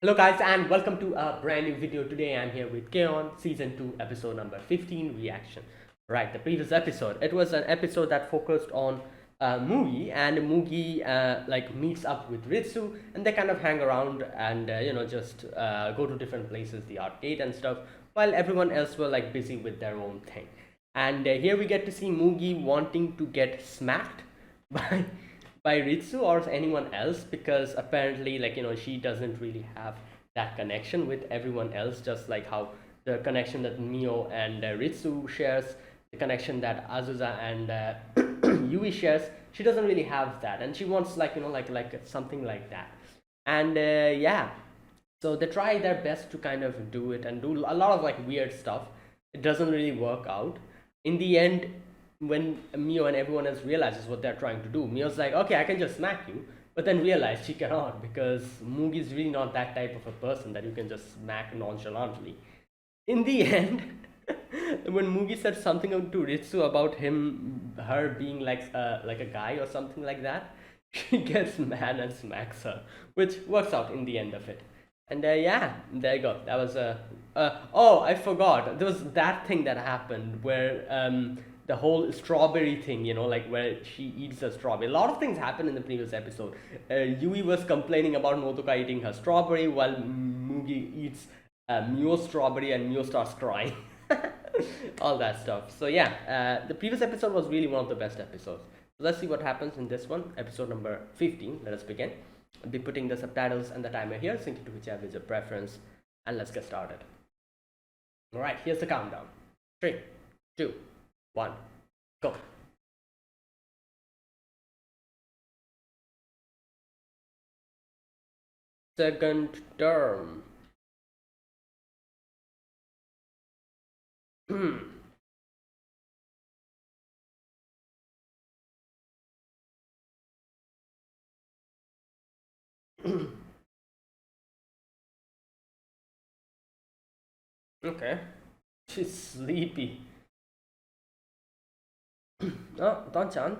Hello guys and welcome to a brand new video. Today I'm here with Keon, season 2, episode number 15 reaction. Right, the previous episode, it was an episode that focused on Mugi, and Mugi like meets up with Ritsu, and they kind of hang around and just go to different places, the arcade and stuff, while everyone else were like busy with their own thing. And here we get to see Mugi wanting to get smacked by Ritsu or anyone else, because apparently she doesn't really have that connection with everyone else, just like how the connection that Mio and Ritsu shares, the connection that Azusa and Yui shares, she doesn't really have that, and she wants like something like that. And yeah, so they try their best to kind of do it and do a lot of like weird stuff. It doesn't really work out in the end. When Mio and everyone else realizes what they're trying to do, Mio's like, okay, I can just smack you, but then realize she cannot, because Mugi's really not that type of a person that you can just smack nonchalantly. In the end, when Mugi said something to Ritsu about her being like a guy or something like that, she gets mad and smacks her, which works out in the end of it. And yeah, there you go. That was a. Oh, I forgot. There was that thing that happened where the whole strawberry thing, like where she eats a strawberry. A lot of things happened in the previous episode. Yui was complaining about Nodoka eating her strawberry, while Mugi eats Mio strawberry, and Mio starts crying. All that stuff. So yeah, the previous episode was really one of the best episodes. So let's see what happens in this one, episode number 15. Let us begin. I'll be putting the subtitles and the timer here, sync it to whichever is your preference, and let's get started. Alright, here's the countdown. 3, 2, 1, go. Second term. Okay. She's sleepy. Oh, Don-chan.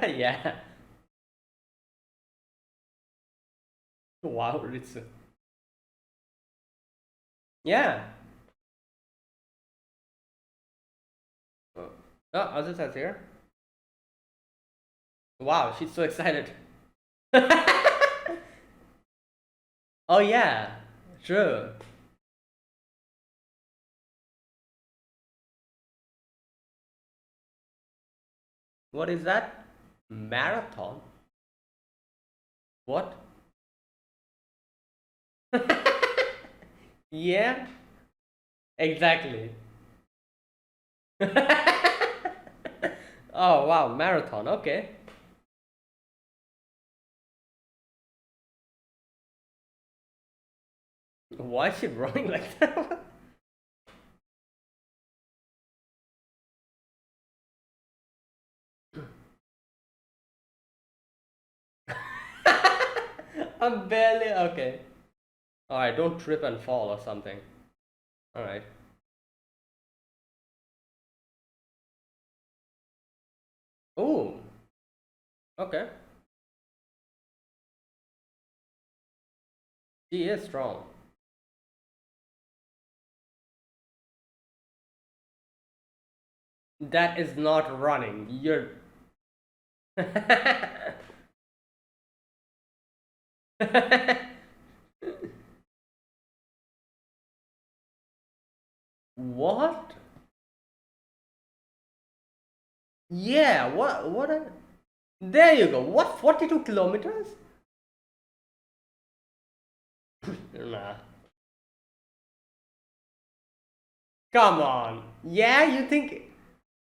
Yeah. Wow, Ritsu. Yeah. Oh, Azusa's here. Wow, she's so excited. Oh yeah, true. What is that? Marathon? What? Yeah, exactly. Oh wow, marathon. Okay. Why is she running like that? I'm barely okay. Alright, don't trip and fall or something. Alright. Oh, okay. He is strong. That is not running. You're. What? Yeah, what there you go. What, 42 kilometers? Nah. Come on. Yeah, you think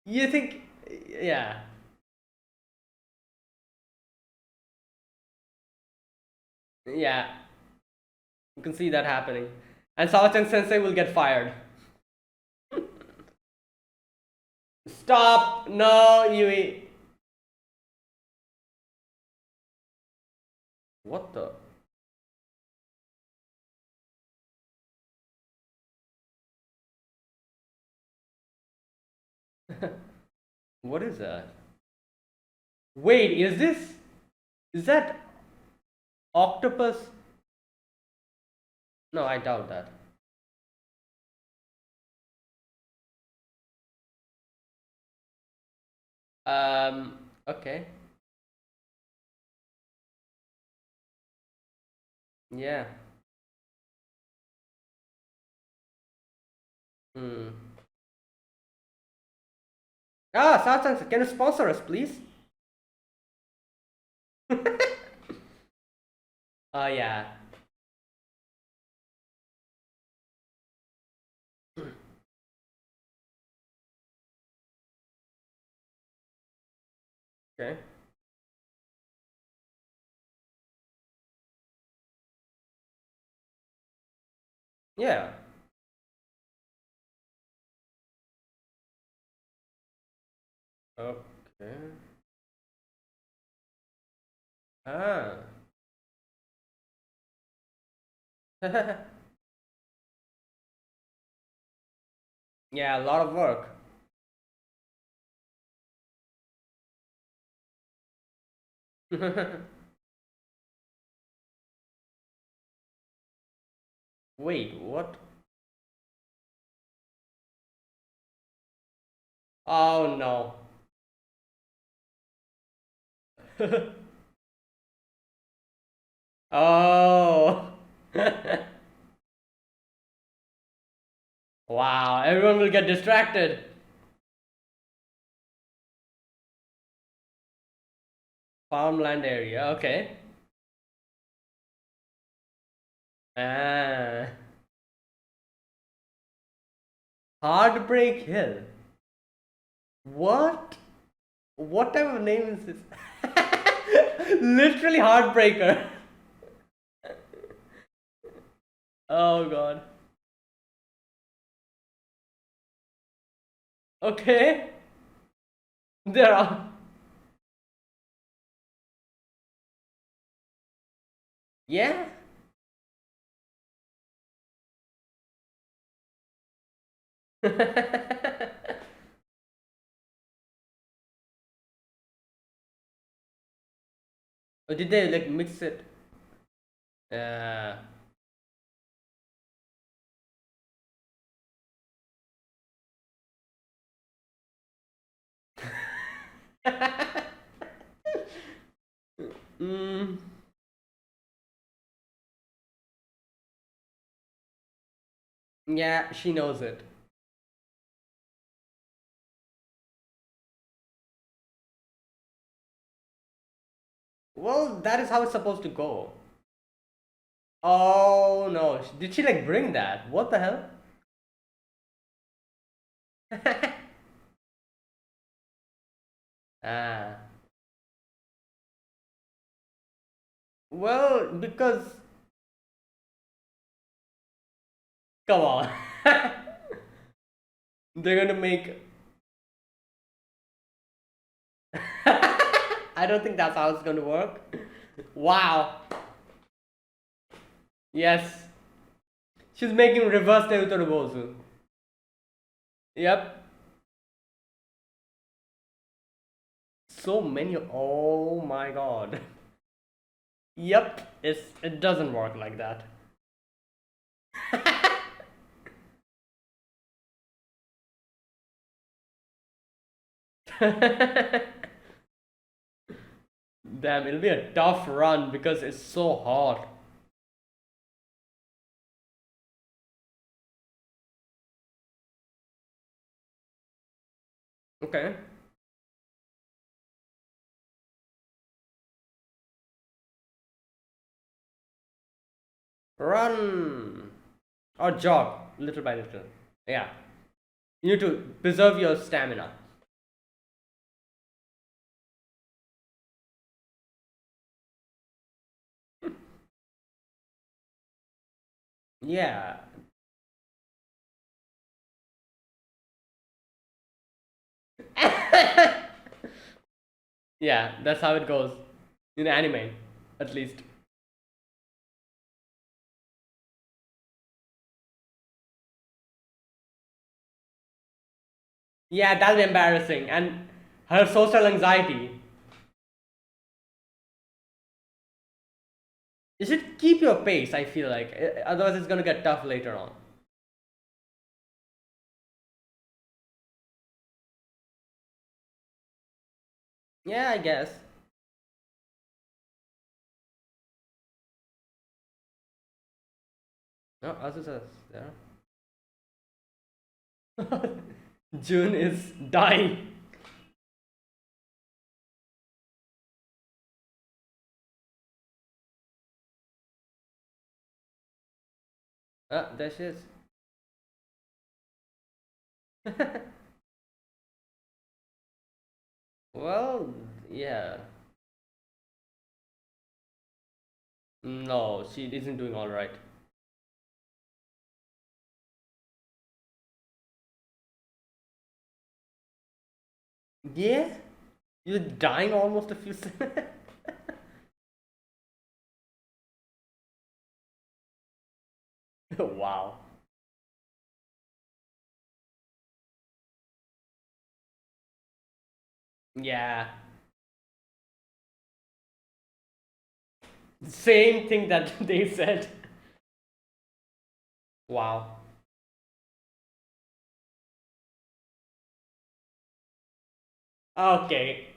yeah. Yeah. You can see that happening. And Sawachang Sensei will get fired. Stop! No, Yui. What the? What is that? Wait, is that octopus? No, I doubt that. Okay. Yeah. Hmm. Ah, Sawachang, can you sponsor us, please? Oh, yeah. Okay. Yeah. Okay. Ah. Yeah, a lot of work. Wait, what? Oh no. Oh. Wow, everyone will get distracted. Farmland area, okay. Ah. Heartbreak Hill. What? What type of name is this? Literally Heartbreaker. Oh god. Okay. There are. Yeah? Or did they like mix it? Uh, mm, yeah, she knows it. Well, that is how it's supposed to go. Oh no, did she like bring that? What the hell? Ah, well, because come on, they're gonna make. I don't think that's how it's gonna work. Wow. Yes. She's making reverse Naruto Bozu. Yep. So many. Oh my god. Yep. It doesn't work like that. Damn, it'll be a tough run because it's so hot. Okay. Run or jog little by little. Yeah. You need to preserve your stamina. Yeah. Yeah, that's how it goes in anime, at least. Yeah, that's embarrassing. And her social anxiety. You should keep your pace, I feel like. Otherwise, it's gonna get tough later on. Yeah, I guess. No, Azusa's there. June is dying. There she is. Well, yeah. No, she isn't doing alright. Yeah? You're dying almost a few seconds. Wow. Yeah. Same thing that they said. Wow. Okay.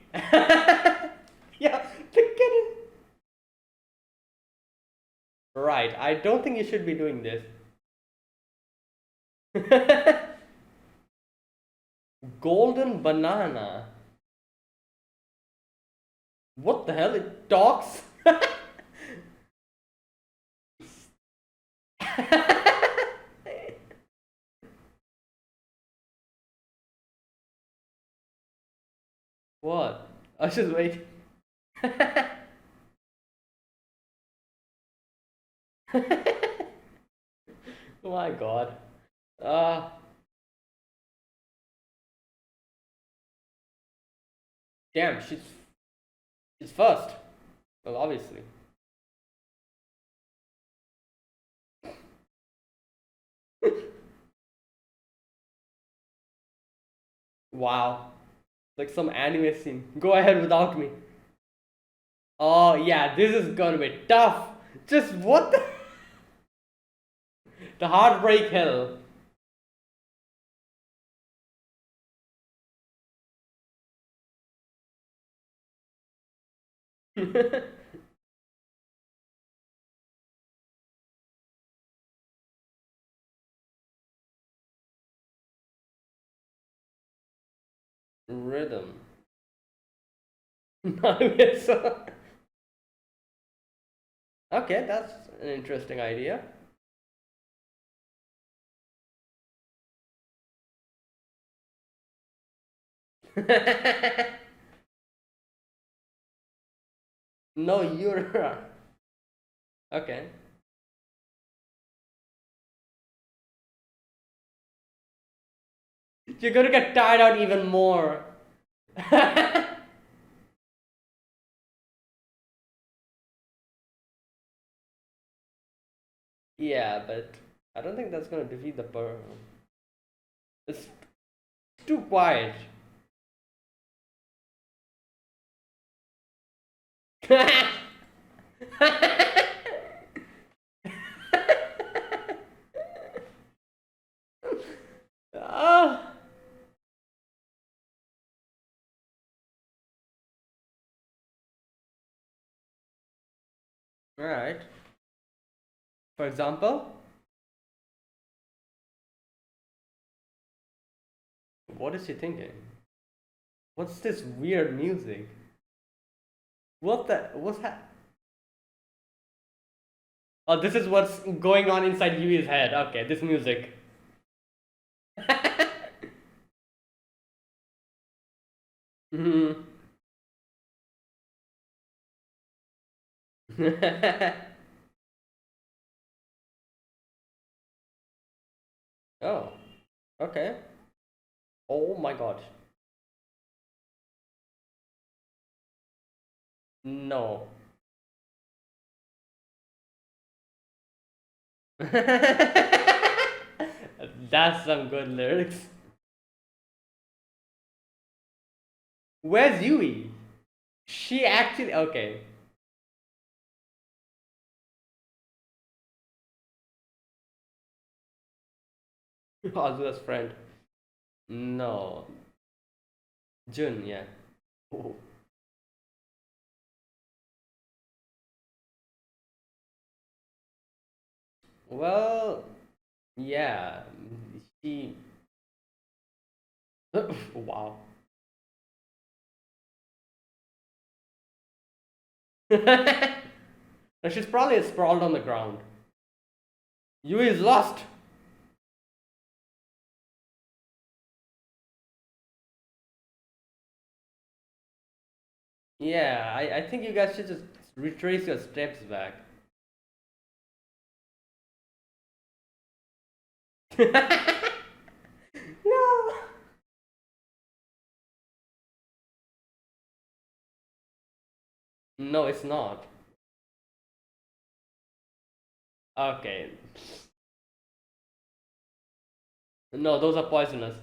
Yeah, look at it. Right, I don't think you should be doing this. Golden banana. What the hell? It talks? What? I should wait. Oh my god. Uh, damn, she's first. Well, obviously. Wow. Like some anime scene. Go ahead without me. Oh yeah, this is gonna be tough. Just what the heartbreak hell. Rhythm. Yes. Okay, that's an interesting idea. No, you're okay. You're gonna get tired out even more. Yeah, but I don't think that's gonna defeat the It's too quiet. Ah, all right. For example, what is she thinking? What's this weird music? What the? What's that? Oh, this is what's going on inside Yui's head. Okay, this music. Mhm. Oh, okay. Oh my god. No. That's some good lyrics. Where's Yui? She actually okay. Azula's friend. No. Jun, yeah. Oh. Well, yeah. She. Wow. No, she's probably sprawled on the ground. Yui is lost. Yeah, I think you guys should just retrace your steps back. No. No, it's not. Okay. No, those are poisonous.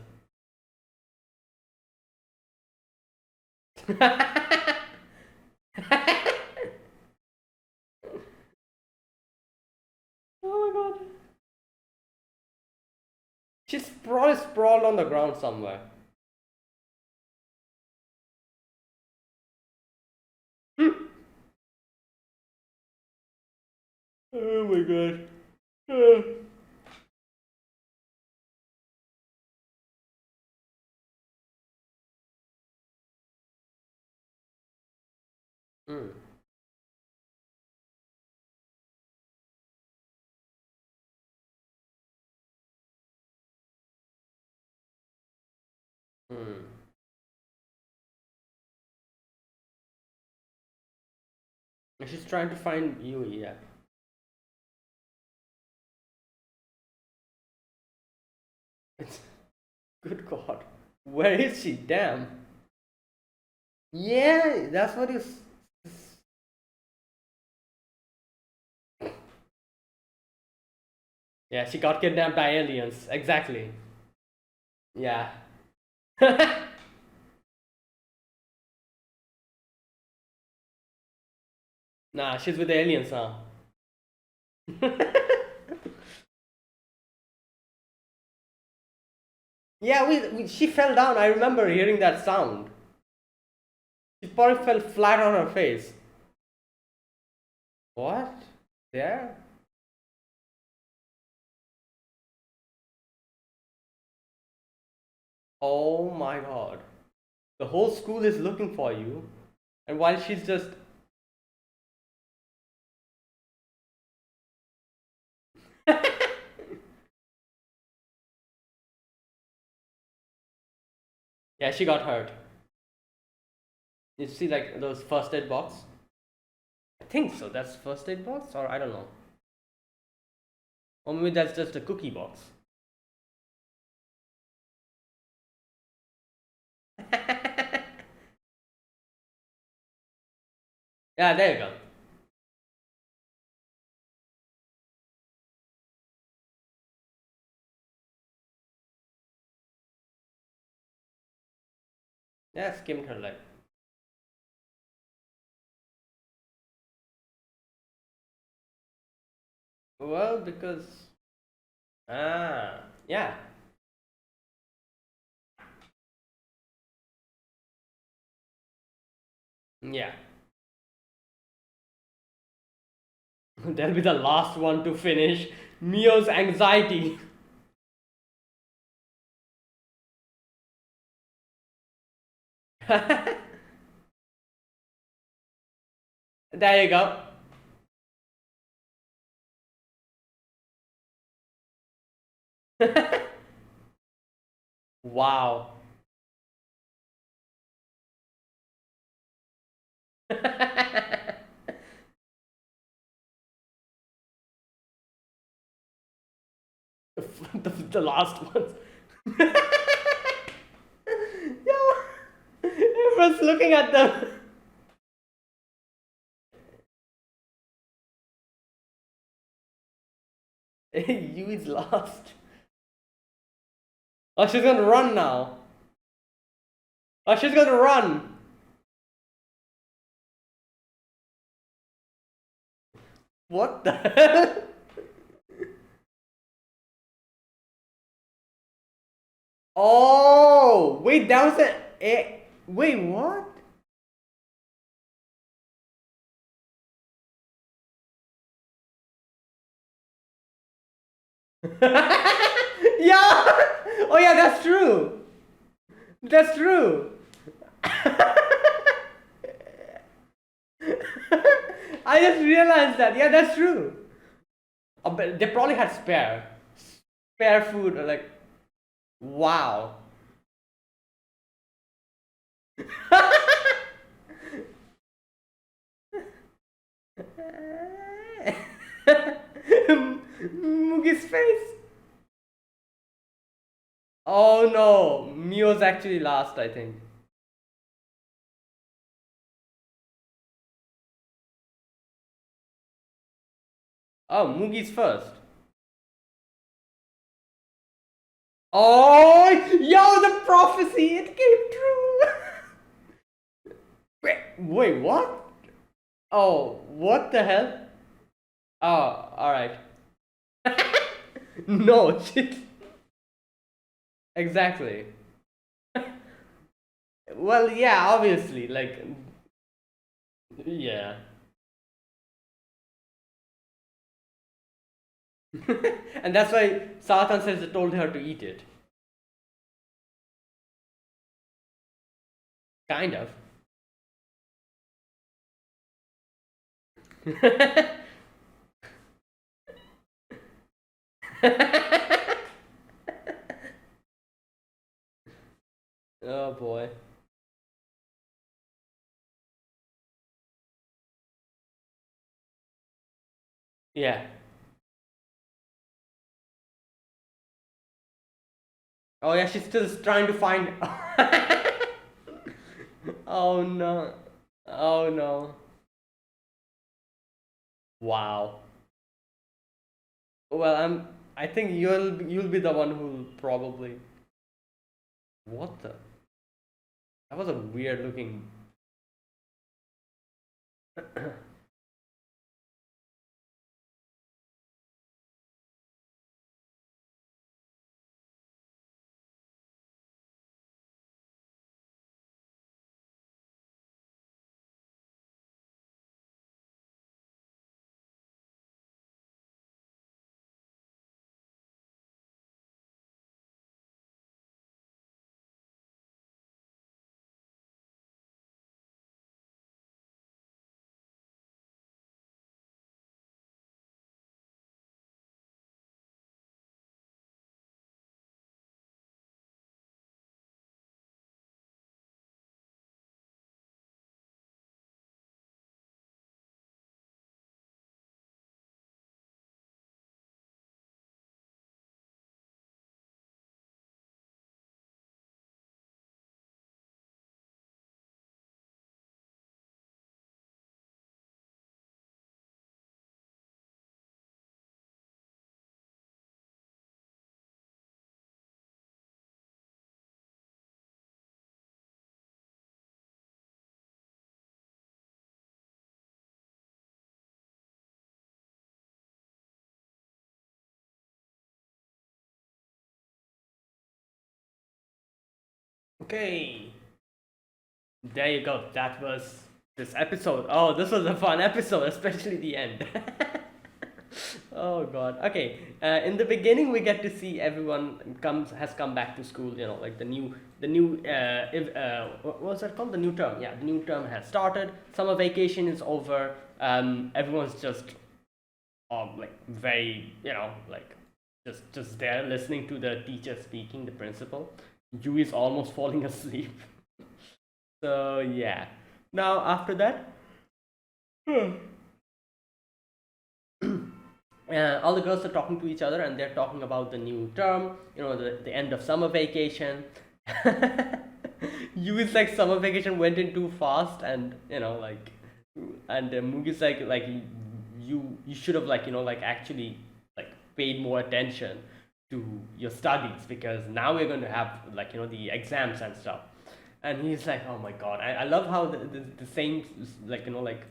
Oh my god. She's probably sprawled on the ground somewhere. Oh my god. Hmm. Hmm. She's trying to find Yui, yeah. It's good god. Where is she? Damn. Yeah, that's what you. Yeah, she got kidnapped by aliens. Exactly. Yeah. Nah, she's with the aliens now. Yeah, she fell down. I remember hearing that sound. She probably fell flat on her face. What? There? Oh my god. The whole school is looking for you, and while she's just. Yeah, she got hurt. You see, like those first aid box? I think so. That's first aid box, or I don't know. Or maybe that's just a cookie box. Yeah, there you go. Yeah, skimmed her leg. Well, because yeah, yeah. They'll be the last one to finish. Mio's anxiety. There you go. Wow. The last ones. Yo, everyone's looking at them. You is lost. Oh, she's gonna run now. Oh, she's gonna run. What the hell? Oh, wait, that was wait, what? Yeah. Oh yeah, that's true. That's true. I just realized that. Yeah, that's true. But they probably had spare food. Like, wow. Mugi's face. Oh no, Mio's actually last, I think. Oh, Mugi's first. Oh, yo, the prophecy, it came true. Wait, what? Oh, what the hell? Oh, alright. No, shit. Exactly. Well, yeah, obviously, like, yeah. And that's why Satan says told her to eat it. Kind of. Oh boy. Yeah. Oh yeah, she's still trying to find. Oh no. Oh no. Wow. Well, I think you'll be the one who'll probably. What the? That was a weird looking. Okay, there you go. That was this episode. Oh, this was a fun episode, especially the end. Oh god. Okay. In the beginning, we get to see everyone has come back to school. You know, like the new if, what was that called? The new term. Yeah, the new term has started. Summer vacation is over. Everyone's just like very, like just there listening to the teacher speaking, the principal. Yui is almost falling asleep. So yeah. Now after that, all the girls are talking to each other and they're talking about the new term, the end of summer vacation. You is like summer vacation went in too fast, and like, and Mugi's like you should have, like, like actually like paid more attention to your studies, because now we're going to have, like, the exams and stuff. And he's like, oh my god, I love how the same, like, like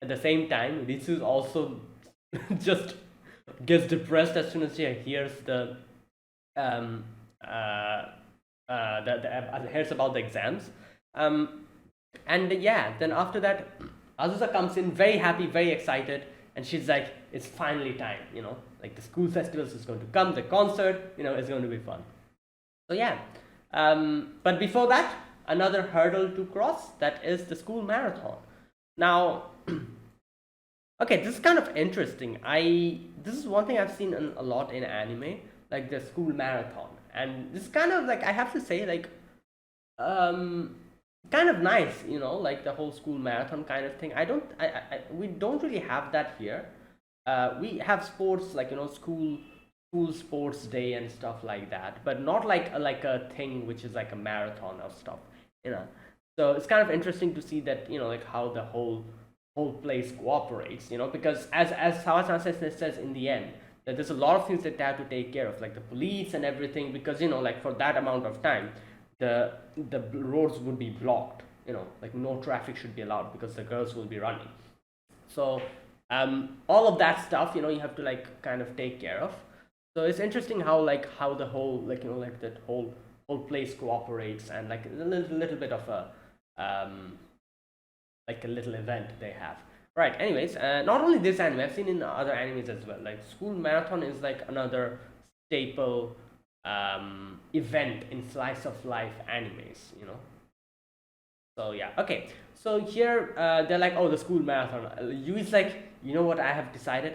at the same time Ritsu's also just gets depressed as soon as she hears the um hears about the exams. And yeah, then after that, Azusa comes in very happy, very excited, and she's like, it's finally time, like the school festivals is going to come, the concert, it's going to be fun. So yeah, but before that, another hurdle to cross, that is the school marathon. Now, okay, this is kind of interesting. This is one thing I've seen a lot in anime, like the school marathon, and this is kind of like, I have to say, like, um, kind of nice, like the whole school marathon kind of thing. We don't really have that here. We have sports, like, school sports day and stuff like that, but not like a thing which is like a marathon of stuff, you know. So it's kind of interesting to see that, like how the whole place cooperates, because as Sawasan says in the end, that there's a lot of things that they have to take care of, like the police and everything, because like for that amount of time, the roads would be blocked, like no traffic should be allowed because the girls will be running. So all of that stuff, you have to like kind of take care of. So it's interesting how the whole, like, like that whole place cooperates, and like a little bit of a like a little event they have. Right. Anyways, not only this anime, I've seen in other animes as well. Like school marathon is like another staple event in slice of life animes. So yeah. Okay. So here they're like, oh, the school marathon. Yui's like, you know what? I've decided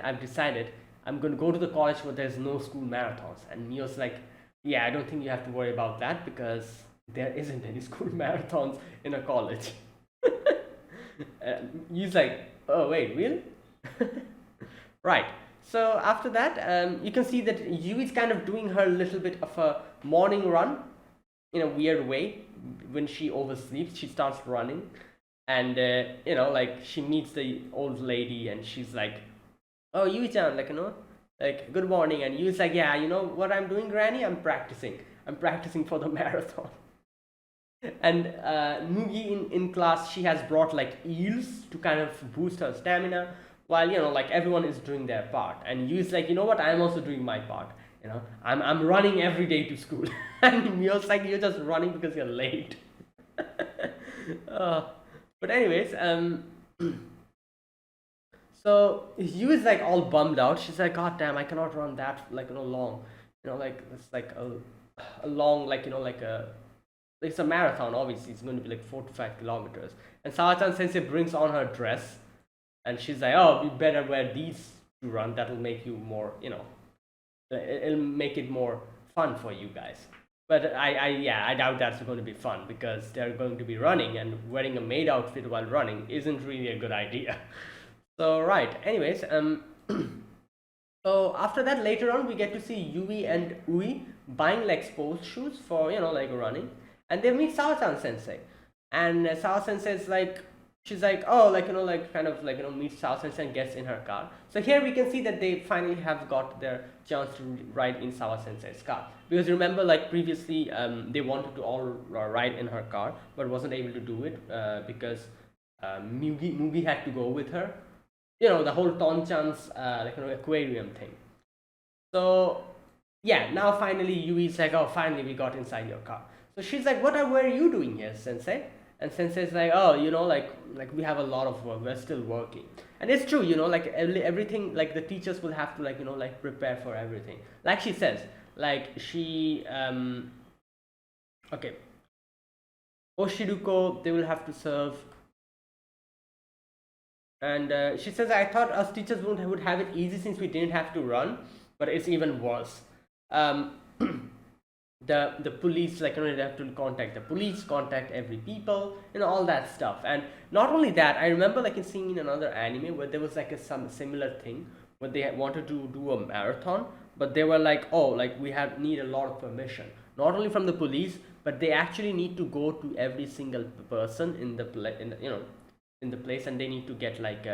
I'm going to go to the college where there's no school marathons. And Mio's like, yeah, I don't think you have to worry about that because there isn't any school marathons in a college. He's like, oh wait, really? Right. So after that, you can see that Yui is kind of doing her little bit of a morning run in a weird way. When she oversleeps, she starts running, and like she meets the old lady, and she's like, "Oh, Yui-chan, like, like, good morning." And Yui's like, "Yeah, you know what I'm doing, Granny? I'm practicing. I'm practicing for the marathon." And Mugi in class, she has brought like eels to kind of boost her stamina, while like everyone is doing their part. And Yu's like, you know what? I'm also doing my part. I'm running every day to school. And Mio's like, you're just running because you're late. uh, but anyways, so Yu is like all bummed out. She's like, God damn, I cannot run that, like, long. Like it's like a long, like, like it's a marathon. Obviously it's going to be like 4 to 5 kilometers. And Sawa-chan Sensei brings on her dress, and she's like, oh, you better wear these to run. That'll make you more, it'll make it more fun for you guys. But I doubt that's going to be fun, because they're going to be running, and wearing a maid outfit while running isn't really a good idea. So right, anyways, so after that, later on, we get to see Yui and Ui buying like sports shoes for, like running, and they meet Sawa-chan Sensei, and Sawa Sensei is like, she's like, oh, like, like kind of like, meets Sawa Sensei and gets in her car. So here we can see that they finally have got their chance to ride in Sawa Sensei's car, because remember, like previously, they wanted to all ride in her car, but wasn't able to do it because Mugi had to go with her. The whole Ton-chan's like, aquarium thing. So yeah, now finally Yui's like, oh, finally we got inside your car. So she's like, what are you doing here, Sensei? And Sensei's like, oh, like we have a lot of work. We're still working. And it's true, like everything, like the teachers will have to like, like prepare for everything. Like she says, like okay, Oshiruko, they will have to serve. And she says, I thought us teachers would have it easy since we didn't have to run, but it's even worse. Um, the police, like, they have to contact the police, contact every people, all that stuff. And not only that, I remember like seeing in another anime where there was like some similar thing where they wanted to do a marathon, but they were like, oh, like we need a lot of permission, not only from the police, but they actually need to go to every single person in the in the place, and they need to get like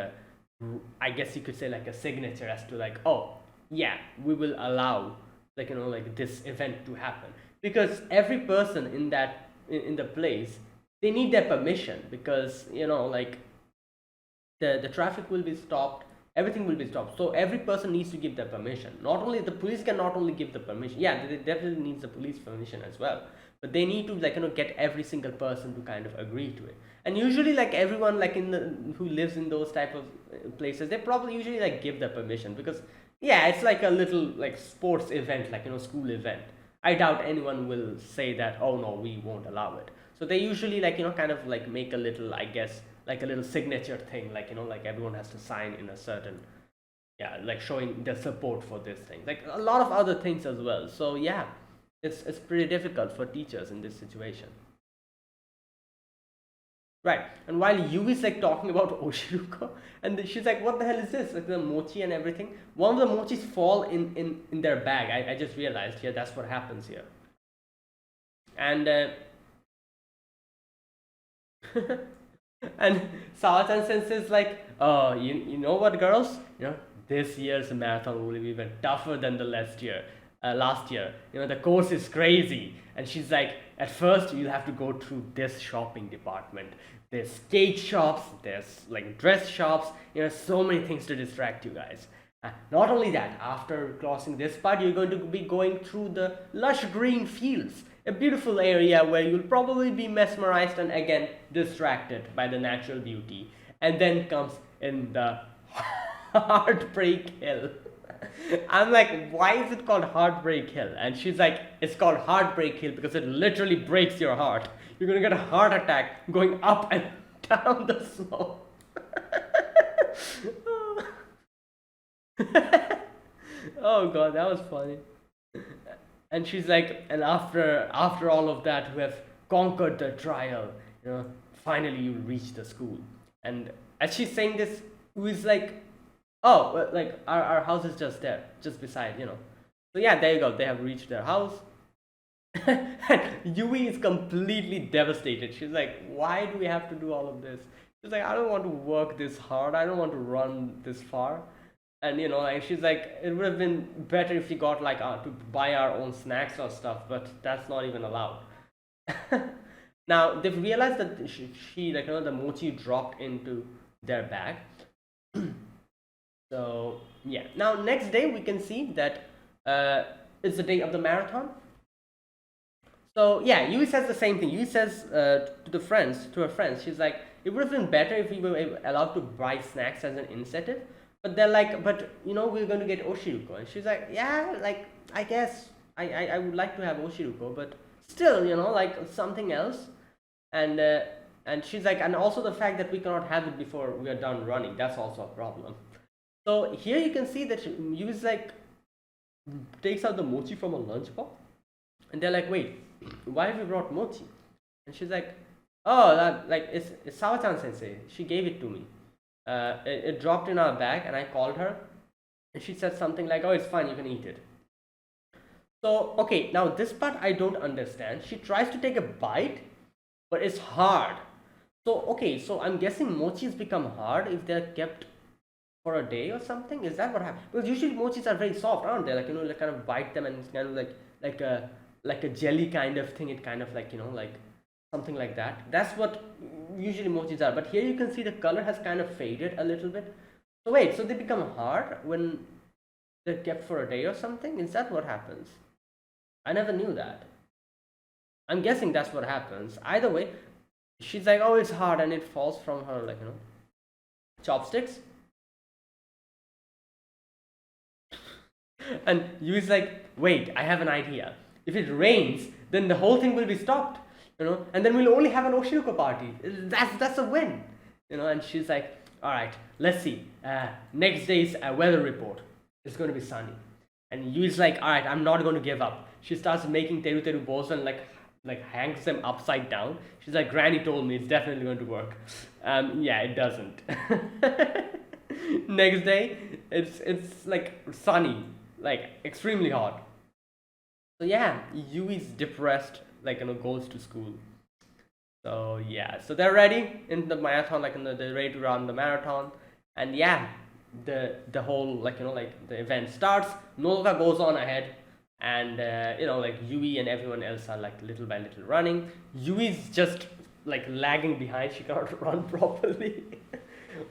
I guess you could say like a signature as to like, oh yeah, we will allow like like this event to happen, because every person in that in the place, they need their permission, because like the traffic will be stopped, everything will be stopped, so every person needs to give their permission. Not only the police can not only give the permission, yeah, they definitely needs the police permission as well, but they need to like get every single person to kind of agree to it. And usually like everyone like in the who lives in those type of places, they probably usually like give the permission, because yeah, it's like a little like sports event, like school event. I doubt anyone will say that, oh no, we won't allow it. So they usually like kind of like make a little, I guess, like a little signature thing, like like everyone has to sign in a certain, yeah, like showing their support for this thing, like a lot of other things as well. So yeah, it's pretty difficult for teachers in this situation. Right. And while Yui's like talking about Oshiruko, and she's like, what the hell is this? Like the mochi and everything. One of the mochis fall in their bag. I just realized here that's what happens here. And and Sawatan senses like, oh, you know what, girls? This year's marathon will be even tougher than the last year. Last year, the course is crazy. And she's like, at first you'll have to go through this shopping department. There's skate shops, there's like dress shops. So many things to distract you guys. Not only that, after crossing this part, you're going to be going through the lush green fields, a beautiful area where you'll probably be mesmerized and again distracted by the natural beauty. And then comes in the Heartbreak Hill. I'm like, why is it called Heartbreak Hill? And she's like, it's called Heartbreak Hill because it literally breaks your heart. You're gonna get a heart attack going up and down the slope. Oh god, that was funny. And she's like, and after all of that, who have conquered the trial, finally you reach the school. And as she's saying this, who is like, oh, well, like our house is just there, just beside, So yeah, there you go. They have reached their house. And Yui is completely devastated. She's like, why do we have to do all of this? She's like, I don't want to work this hard. I don't want to run this far. And like she's like, it would have been better if we got like to buy our own snacks or stuff, but that's not even allowed. Now they've realized that she like the mochi dropped into their bag. So yeah, now next day we can see that it's the day of the marathon. So yeah, Yui says the same thing. Yui says to her friends, she's like, it would have been better if we were allowed to buy snacks as an incentive. But they're like, but we're going to get Oshiruko. And she's like, yeah, like I guess I would like to have Oshiruko, but still, like something else. And she's like, and also the fact that we cannot have it before we are done running, that's also a problem. So here you can see that Yui's like takes out the mochi from a lunchbox, and they're like, wait, why have you brought mochi? And she's like, oh, that like it's Sawatan sensei. She gave it to me. It dropped in our bag, and I called her, and she said something like, oh, it's fine, you can eat it. So okay, now this part I don't understand. She tries to take a bite, but it's hard. So okay, so I'm guessing mochis become hard if they're kept for a day or something. Is that what happens? Because usually mochis are very soft, aren't they? Like like kind of bite them and it's kind of like a jelly kind of thing. It kind of like like something like that. That's what usually mochis are. But here you can see the color has kind of faded a little bit. So wait, so they become hard when they're kept for a day or something? Is that what happens? I never knew that. I'm guessing that's what happens. Either way, she's like, oh, it's hard, and it falls from her, like, chopsticks. And Yui's like, wait, I have an idea. If it rains, then the whole thing will be stopped, and then we'll only have an Oshinoko party. That's a win, And she's like, all right, let's see. Next day's weather report. It's going to be sunny. And Yui's like, all right, I'm not going to give up. She starts making teru teru balls and like hangs them upside down. She's like, Granny told me it's definitely going to work. Yeah, it doesn't. Next day, it's like sunny, like extremely hot. So yeah, Yui's depressed, like goes to school. So yeah, so they're ready in the marathon, like they're ready to run the marathon, and yeah, the whole like the event starts. Nolga goes on ahead, and like Yui and everyone else are like little by little running. Yui's just like lagging behind; she cannot run properly,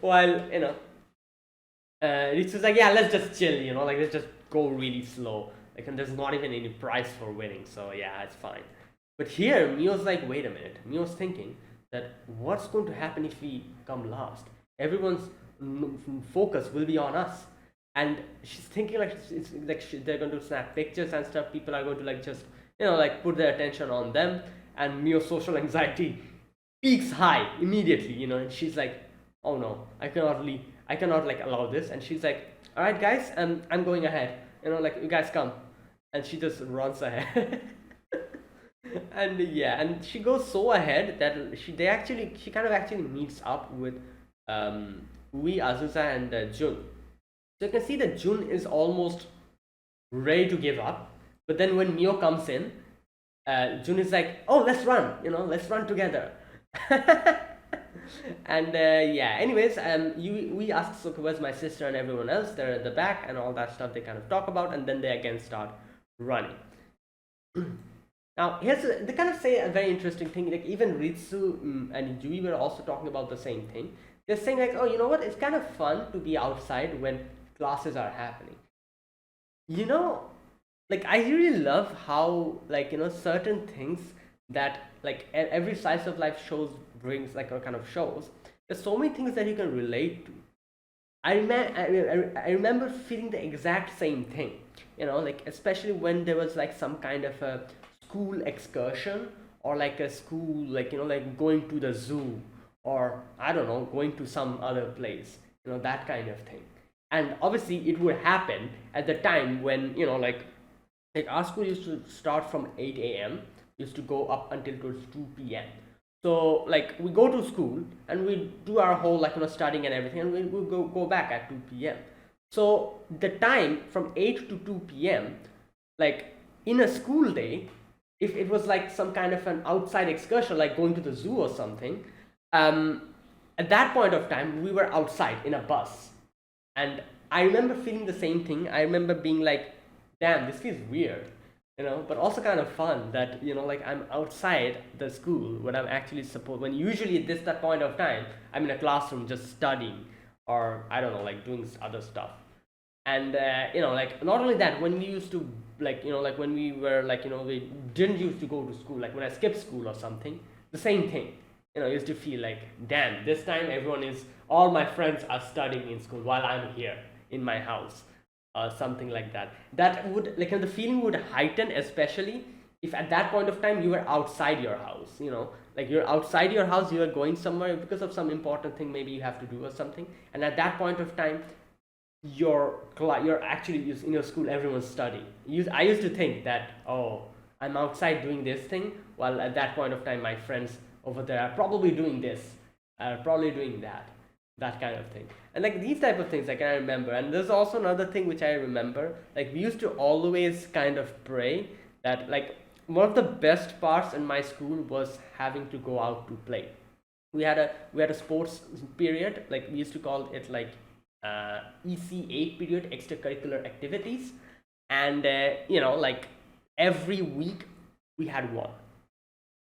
while Ritsu's like, yeah, let's just chill, like let's just go really slow. Like, and there's not even any prize for winning, so yeah, it's fine. But here, Mio's like, wait a minute. Mio's thinking that what's going to happen if we come last? Everyone's focus will be on us. And she's thinking like it's like they're going to snap pictures and stuff. People are going to like just like put their attention on them. And Mio's social anxiety peaks high immediately. And she's like, oh no, I cannot like allow this. And she's like, all right, guys, I'm going ahead. Like you guys come, and she just runs ahead. And yeah, and she goes so ahead that she kind of actually meets up with Ui, Azusa, and Jun. So you can see that Jun is almost ready to give up, but then when Mio comes in, Jun is like, oh, let's run, let's run together. And yeah, anyways, we ask, so where's my sister and everyone else? They're at the back and all that stuff they kind of talk about, and then they again start running. Now, they kind of say a very interesting thing. Like even Ritsu and Yui were also talking about the same thing. They're saying like, oh, you know what? It's kind of fun to be outside when classes are happening. Like I really love how like certain things that like every slice of life shows brings like or kind of shows. There's so many things that you can relate to. I remember feeling the exact same thing. Like especially when there was like some kind of a school excursion or like a school like like going to the zoo or I don't know going to some other place, that kind of thing. And obviously it would happen at the time when like our school used to start from 8 a.m, used to go up until towards 2 p.m. So like we go to school and we do our whole like studying and everything, and we go back at 2 p.m. So the time from 8 to 2 p.m, like in a school day, if it was like some kind of an outside excursion like going to the zoo or something, at that point of time we were outside in a bus. And I remember feeling the same thing. I remember being like, damn, this feels weird, but also kind of fun that like I'm outside the school when I'm actually supposed, when usually at that point of time I'm in a classroom just studying or I don't know like doing other stuff. And like not only that, when we used to like like when we were like we didn't used to go to school, like when I skipped school or something, the same thing. I used to feel like, damn, this time all my friends are studying in school while I'm here in my house, something like that. That would like the feeling would heighten, especially if at that point of time you were outside your house. Like you're outside your house, you are going somewhere because of some important thing maybe you have to do or something, and at that point of time you're actually in your school, everyone's studying. I used to think that, oh, I'm outside doing this thing while at that point of time my friends over there are probably doing this, probably doing that kind of thing. And like these type of things I can remember. And there's also another thing which I remember, like we used to always kind of pray that like one of the best parts in my school was having to go out to play. We had a sports period, like we used to call it like EC8 period, extracurricular activities. And like every week we had one,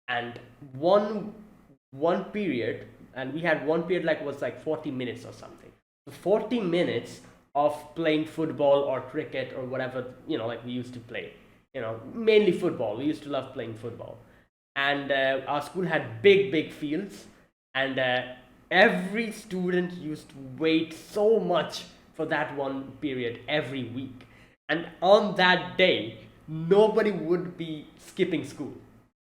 and one period, and we had one period like was like 40 minutes or something. So 40 minutes of playing football or cricket or whatever like we used to play, mainly football. We used to love playing football. and our school had big fields, and every student used to wait so much for that one period every week. And on that day, nobody would be skipping school.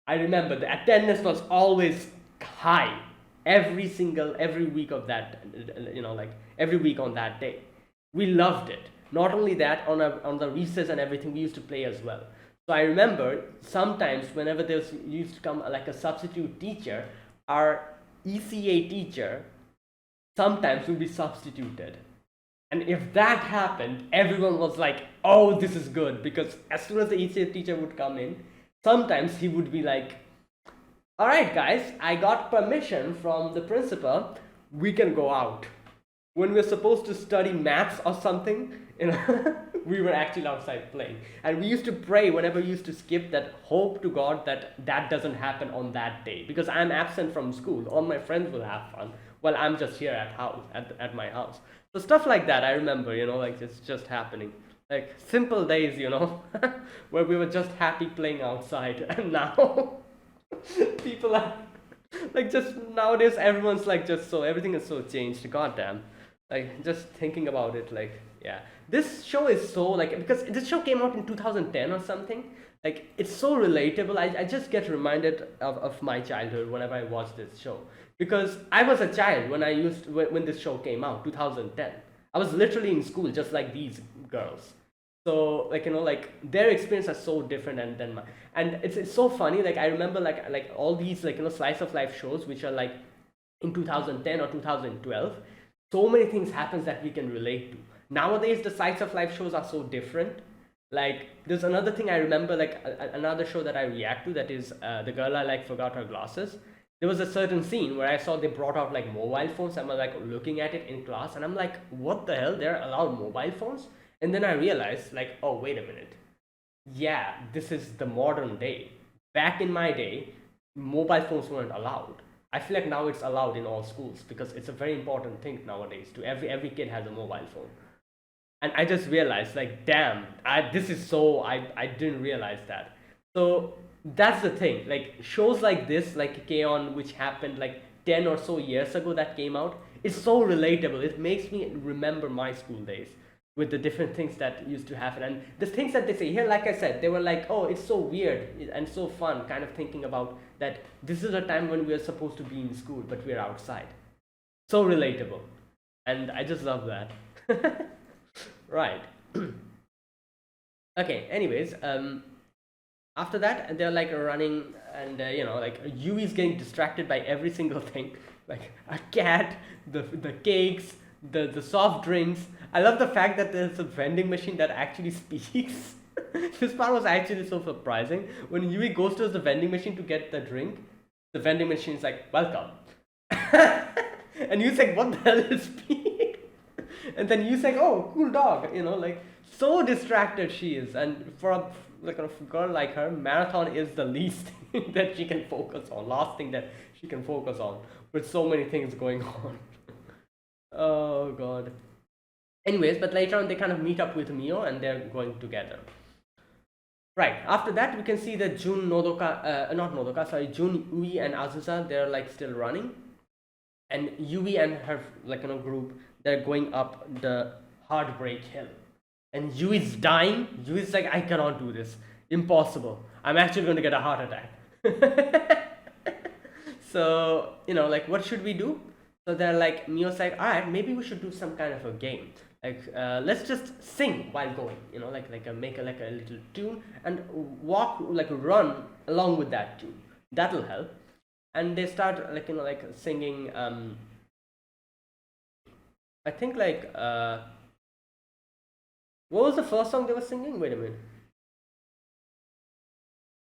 I remember the attendance was always high every week of that, like every week on that day. We loved it. Not only that, on the recess and everything, we used to play as well. So I remember sometimes whenever there used to come like a substitute teacher, our ECA teacher sometimes would be substituted. And if that happened, everyone was like, oh, this is good. Because as soon as the ECA teacher would come in, sometimes he would be like, all right, guys, I got permission from the principal. We can go out. When we're supposed to study maths or something, we were actually outside playing. And we used to pray whenever we used to skip, that hope to God that that doesn't happen on that day. Because I'm absent from school. All my friends will have fun while I'm just here at my house. So stuff like that, I remember, like it's just happening. Like simple days, where we were just happy playing outside. And now people are like, just nowadays everyone's like, just so everything is so changed. Goddamn. Like just thinking about it, like, yeah, this show is so like, because this show came out in 2010 or something. Like it's so relatable. I just get reminded of my childhood whenever I watch this show, because I was a child when this show came out, 2010. I was literally in school just like these girls. So like, like their experience are so different and than mine. And it's so funny. Like I remember like all these like, slice of life shows which are like in 2010 or 2012. So many things happens that we can relate to. Nowadays the slice of life shows are so different. Like there's another thing I remember, like another show that I react to, that is The Girl I Like Forgot Her Glasses. There was a certain scene where I saw they brought out like mobile phones. I'm like looking at it in class and I'm like, what the hell, they're allowed mobile phones? And then I realized, like, oh, wait a minute. Yeah, this is the modern day. Back in my day, mobile phones weren't allowed. I feel like now it's allowed in all schools because it's a very important thing nowadays. To every kid has a mobile phone. And I just realized, like, damn, I didn't realize that. So that's the thing. Like shows like this, like K-On!, which happened like 10 or so years ago, that came out, it's so relatable. It makes me remember my school days with the different things that used to happen. And the things that they say here, like I said, they were like, oh, it's so weird and so fun, kind of thinking about that this is a time when we are supposed to be in school, but we're outside. So relatable. And I just love that. Right. Okay, anyways, after that, they're like running, and like Yui's getting distracted by every single thing, like a cat, the cakes, the soft drinks. I love the fact that there's a vending machine that actually speaks. This part was actually so surprising. When Yui goes to the vending machine to get the drink, the vending machine is like, welcome. And Yui's like, what the hell is speak? And then Yui's like, oh, cool dog. Like so distracted she is. And for a girl like her, marathon is the least thing that she can focus on. Last thing that she can focus on, with so many things going on. Oh god. Anyways, but later on they kind of meet up with Mio and they're going together. Right, after that we can see that Jun, Jun, Yui and Azusa, they're like still running. And Yui and her group, they're going up the Heartbreak Hill. And Yui's dying. Yui's like, I cannot do this. Impossible. I'm actually going to get a heart attack. So, like, what should we do? So they're like, Mio's like, all right, maybe we should do some kind of a game. Like, let's just sing while going. Make a little tune and run along with that tune. That'll help. And they start singing. I think what was the first song they were singing? Wait a minute.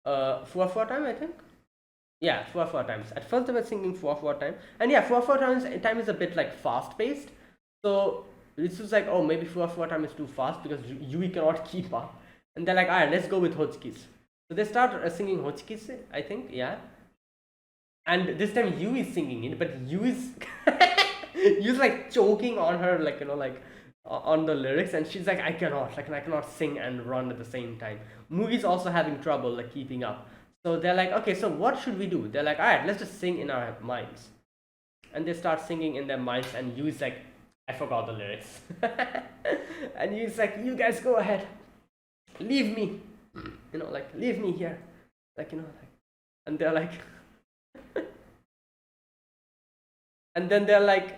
Fua Fua Time, I think. Yeah, Fua Fua Times. At first they were singing Fua Fua Time. And yeah, Fua Fua time is a bit like fast paced. So this was like, oh, maybe Fua Fua Time is too fast because Yui cannot keep up. And they're like, alright, let's go with Hochkiss. So they start singing Hochkiss, I think, yeah. And this time Yui is singing it, but Yui's like choking on her, on the lyrics, and she's like, I cannot sing and run at the same time. Movie's also having trouble keeping up. So they're like, okay, so what should we do? They're like, all right, let's just sing in our minds. And they start singing in their minds, and Yui's like, I forgot the lyrics. And Yui's like, you guys go ahead, leave me, like leave me here, like and they're like, and then they're like,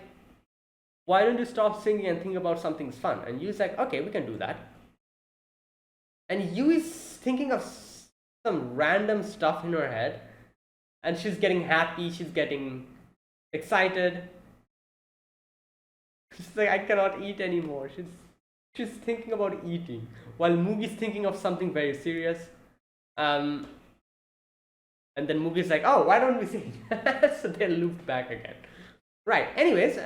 why don't you stop singing and think about something fun? And Yui's like, okay, we can do that. And Yui's thinking of some random stuff in her head, and she's getting happy, she's getting excited. She's like, I cannot eat anymore. She's thinking about eating while Mugi's thinking of something very serious. And then Mugi's like, oh, why don't we sing? So they looped back again. Right. Anyways,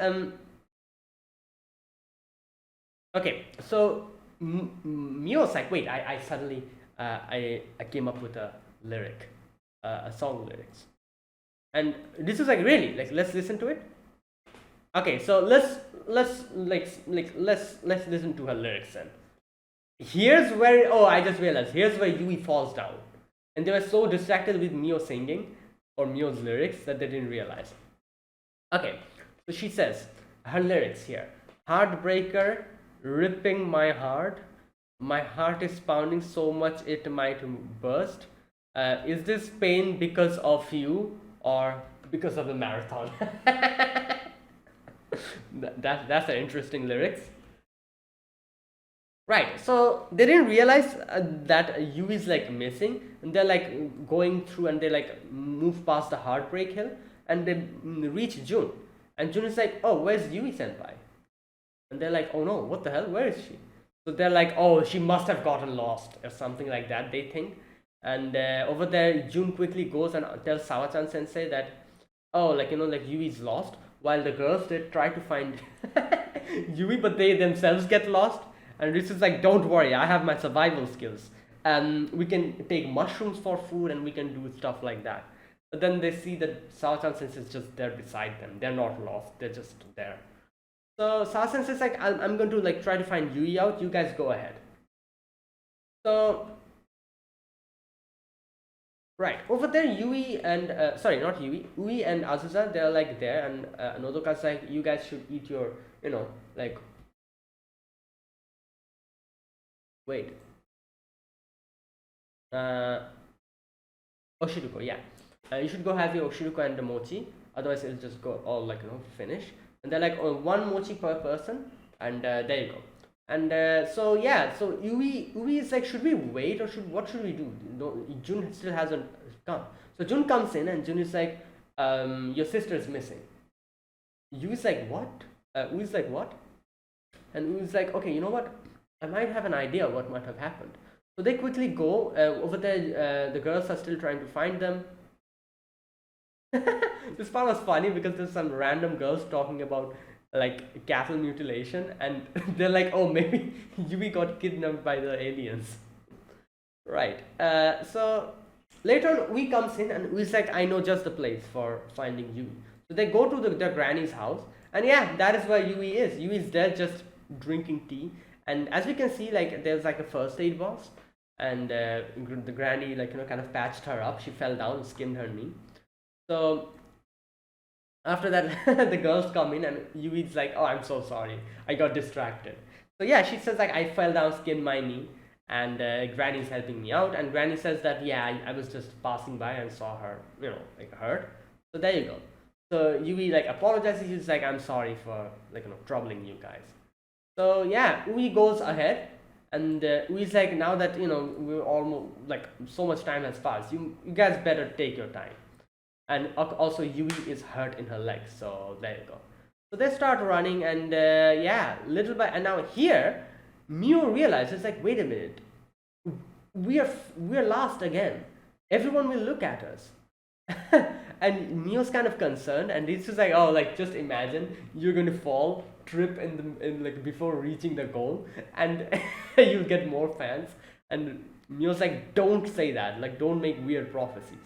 okay. So Mio's like, wait, I suddenly I came up with a lyric, a song lyrics, and this is like, really, like, let's listen to it. Okay, so let's listen to her lyrics then. Here's where, oh, I just realized, here's where Yui falls down, and they were so distracted with Mio singing or Mio's lyrics that they didn't realize. Okay, so she says her lyrics here: heartbreaker, ripping my heart is pounding so much it might burst. Is this pain because of you or because of the marathon? That's an interesting lyrics. Right, so they didn't realize that Yui is like missing, and they're like going through, and they like move past the heartbreak hill, and they reach June, and June is like, oh, where's Yui senpai? And they're like, oh no, what the hell, where is she? So they're like, oh, she must have gotten lost or something like that, they think. And over there, June quickly goes and tells Sawa-chan sensei that, oh, like, like Yui's lost, while the girls, they try to find Yui, but they themselves get lost. And Ritsu's is like, don't worry, I have my survival skills. We can take mushrooms for food, and we can do stuff like that. But then they see that Sawa-chan sensei is just there beside them. They're not lost, they're just there. So Sawa sensei is like, I'm going to like try to find Yui out, you guys go ahead. So right, over there, Yui and, sorry, not Yui, Ui and Azusa, they're like there, and Nodoka's like, you guys should eat your, like, wait. Oshiruko, yeah. You should go have your Oshiruko and the mochi, otherwise it'll just go all like, finish. And they're like, oh, one mochi per person, and there you go. And so yeah, so Yui is like, should we wait, or what should we do? Jun still hasn't come. So Jun comes in, and Jun is like, your sister is missing. Yui's like, what? Ui's like, what? And Ui's like, okay, you know what? I might have an idea what might have happened. So they quickly go over there. The girls are still trying to find them. This part was funny because there's some random girls talking about like cattle mutilation, and they're like, oh, maybe Yui got kidnapped by the aliens. Right. So later on, Ui comes in, and Ui's like, I know just the place for finding Yui. So they go to their granny's house, and yeah, that is where Yui is. Yui is there just drinking tea, and as we can see, like, there's like a first aid box, and the granny, like, kind of patched her up. She fell down, skinned her knee. So after that, the girls come in, and Yui's like, oh, I'm so sorry, I got distracted. So yeah, she says like, I fell down, skinned my knee, and Granny's helping me out. And Granny says that, yeah, I was just passing by and saw her, like, hurt. So there you go. So Yui like apologizes. He's like, I'm sorry for like, troubling you guys. So yeah, Ui goes ahead, and Ui's like, now that we're almost like, so much time has passed, you guys better take your time. And also Yui is hurt in her leg, so there you go. So they start running, and yeah, little by, and now here Mio realizes, like, wait a minute, we're last again, everyone will look at us. And Mio's kind of concerned, and it's just like, oh, like, just imagine you're going to fall, trip in like before reaching the goal, and you'll get more fans. And Mio's like, don't say that, like, don't make weird prophecies.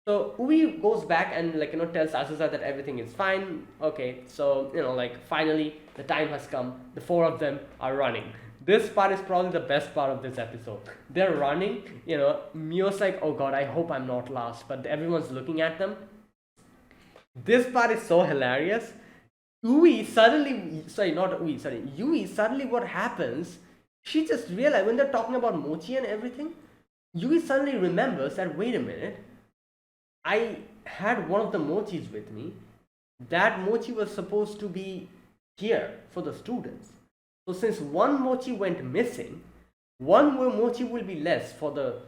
So Ui goes back and, like, tells Azusa that everything is fine. Okay, so like, finally the time has come. The four of them are running. This part is probably the best part of this episode. They're running, Mio's like, oh god, I hope I'm not last, but everyone's looking at them. This part is so hilarious. Yui suddenly, what happens, she just realized when they're talking about mochi and everything, Yui suddenly remembers that, wait a minute, I had one of the mochis with me. That mochi was supposed to be here for the students. So since one mochi went missing, one more mochi will be less for the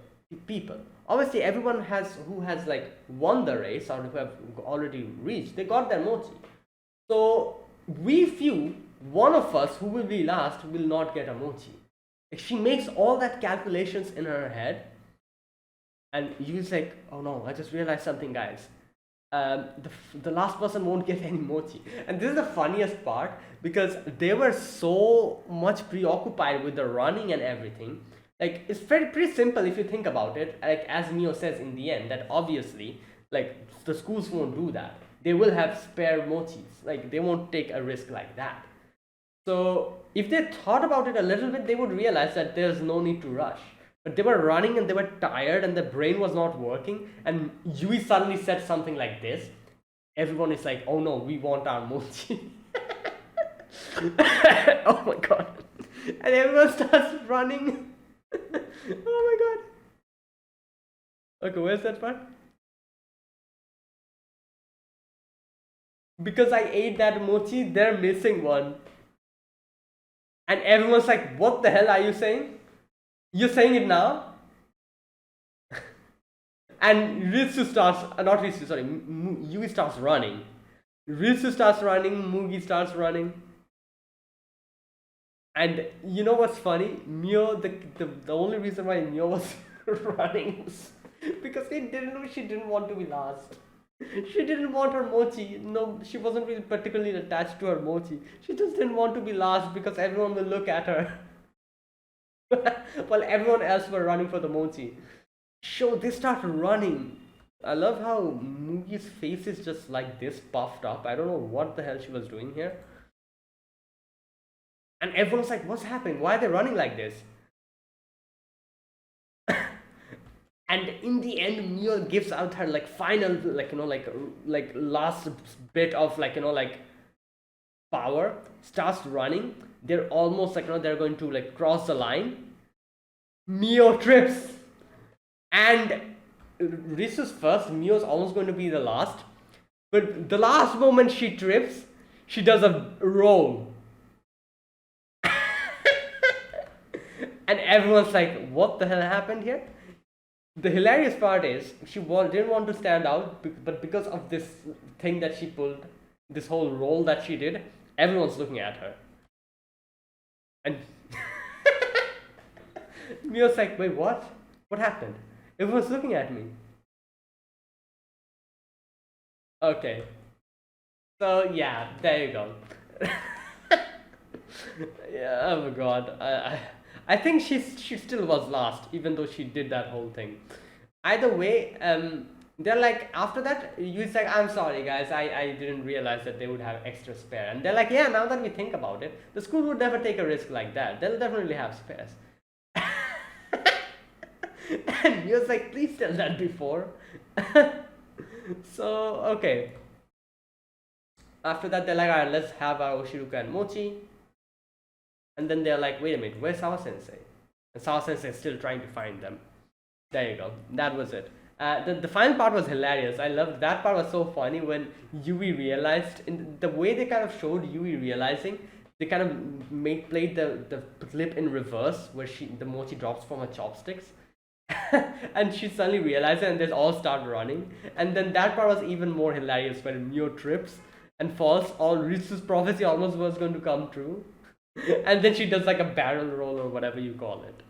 people. Obviously, everyone who has like won the race or who have already reached, they got their mochi. So we few, one of us who will be last will not get a mochi. She makes all that calculations in her head, and Yui's like, oh no, I just realized something, guys. The last person won't get any mochi. And this is the funniest part, because they were so much preoccupied with the running and everything. Like, it's pretty simple if you think about it. Like, as Mio says in the end, that obviously, like, the schools won't do that. They will have spare mochis. Like, they won't take a risk like that. So if they thought about it a little bit, they would realize that there's no need to rush. But they were running and they were tired and their brain was not working, and Yui suddenly said something like this. Everyone is like, oh no, we want our mochi. Oh my god. And everyone starts running. Oh my god. Okay, where's that part? Because I ate that mochi, they're missing one. And everyone's like, what the hell are you saying? You're saying it now? And Ritsu starts, Yui starts running. Ritsu starts running, Mugi starts running. And you know what's funny? Mio, the only reason why Mio was running was because she didn't want to be last. She didn't want her mochi. No, she wasn't really particularly attached to her mochi. She just didn't want to be last because everyone will look at her. While everyone else were running for the mochi. So they start running. I love how Mugi's face is just like this, puffed up. I don't know what the hell she was doing here. And everyone's like, what's happening? Why are they running like this? And in the end, Mio gives out her like final, like last bit of power. Starts running. They're almost they're going to cross the line. Mio trips, and Ritsu's first. Mio's almost going to be the last, but the last moment she trips, she does a roll. And everyone's like, what the hell happened here? The hilarious part is she didn't want to stand out, but because of this thing that she pulled, this whole roll that she did, everyone's looking at her. And Mio's like, wait, what? What happened? Everyone's looking at me. Okay. So yeah, there you go. Yeah, oh my god. I think she still was last, even though she did that whole thing. Either way, they're like, after that, Yui's like, I'm sorry guys, I didn't realize that they would have extra spare. And they're like, yeah, now that we think about it, the school would never take a risk like that. They'll definitely have spares. And Yui's like, please tell that before. So, okay. After that, they're like, alright, let's have our Oshiruka and Mochi. And then they're like, wait a minute, where's Sawa Sensei? And Sawa Sensei is still trying to find them. There you go. That was it. The final part was hilarious. I loved that part. Was so funny when Yui realized, in the way they kind of showed Yui realizing, they kind of played the clip in reverse where the mochi drops from her chopsticks. And she suddenly realized it, and they all start running. And then that part was even more hilarious when Mio trips and falls. All Ritsu's prophecy almost was going to come true. And then she does like a barrel roll or whatever you call it.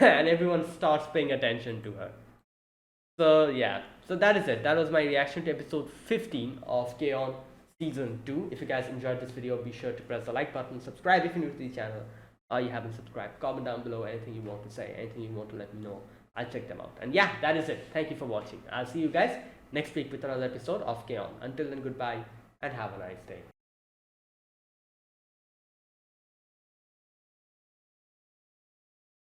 And everyone starts paying attention to her. So yeah, so that is it. That was my reaction to episode 15 of K-On! Season 2. If you guys enjoyed this video, be sure to press the like button, subscribe if you're new to the channel, or you haven't subscribed. Comment down below anything you want to say, anything you want to let me know. I'll check them out. And yeah, that is it. Thank you for watching. I'll see you guys next week with another episode of K-On! Until then, goodbye and have a nice day.